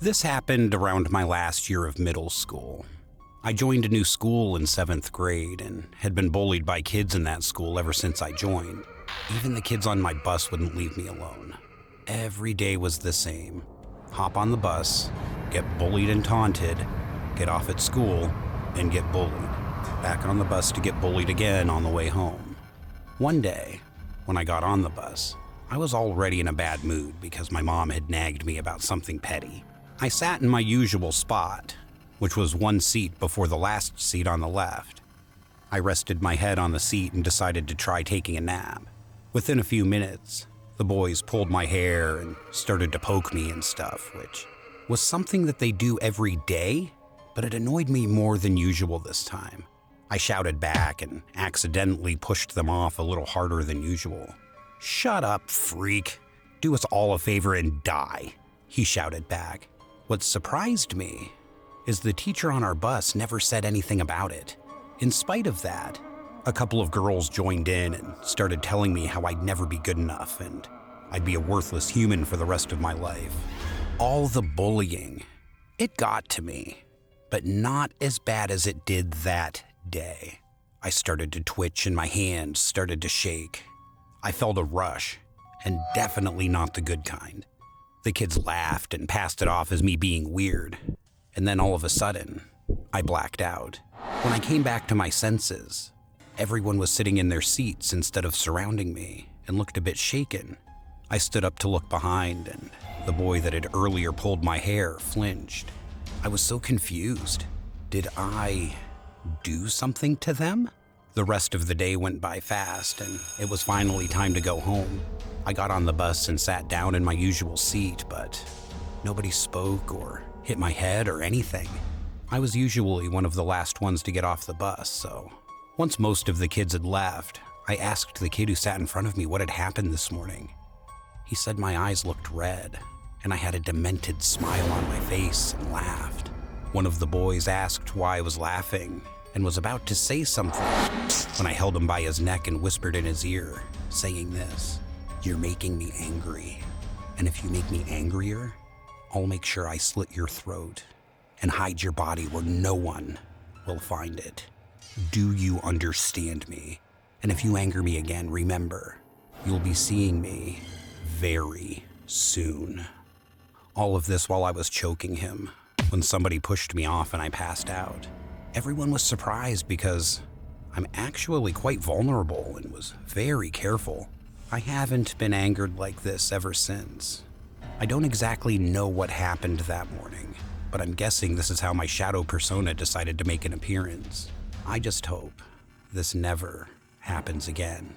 This happened around my last year of middle school. I joined a new school in 7th grade and had been bullied by kids in that school ever since I joined. Even the kids on my bus wouldn't leave me alone. Every day was the same. Hop on the bus, get bullied and taunted, get off at school, and get bullied. Back on the bus to get bullied again on the way home. One day, when I got on the bus, I was already in a bad mood because my mom had nagged me about something petty. I sat in my usual spot, which was one seat before the last seat on the left. I rested my head on the seat and decided to try taking a nap. Within a few minutes, the boys pulled my hair and started to poke me and stuff, which was something that they do every day, but it annoyed me more than usual this time. I shouted back and accidentally pushed them off a little harder than usual. "Shut up, freak. Do us all a favor and die," he shouted back. What surprised me is the teacher on our bus never said anything about it. In spite of that, a couple of girls joined in and started telling me how I'd never be good enough and I'd be a worthless human for the rest of my life. All the bullying, it got to me, but not as bad as it did that day. I started to twitch and my hands started to shake. I felt a rush, and definitely not the good kind. The kids laughed and passed it off as me being weird. And then all of a sudden, I blacked out. When I came back to my senses, everyone was sitting in their seats instead of surrounding me and looked a bit shaken. I stood up to look behind, and the boy that had earlier pulled my hair flinched. I was so confused. Did I do something to them? The rest of the day went by fast, and it was finally time to go home. I got on the bus and sat down in my usual seat, but nobody spoke or hit my head or anything. I was usually one of the last ones to get off the bus, so once most of the kids had left, I asked the kid who sat in front of me what had happened this morning. He said my eyes looked red, and I had a demented smile on my face and laughed. One of the boys asked why I was laughing and was about to say something when I held him by his neck and whispered in his ear, saying this: "You're making me angry, and if you make me angrier, I'll make sure I slit your throat and hide your body where no one will find it. Do you understand me? And if you anger me again, remember, you'll be seeing me very soon." All of this while I was choking him when somebody pushed me off and I passed out. Everyone was surprised because I'm actually quite vulnerable and was very careful. I haven't been angered like this ever since. I don't exactly know what happened that morning, but I'm guessing this is how my shadow persona decided to make an appearance. I just hope this never happens again.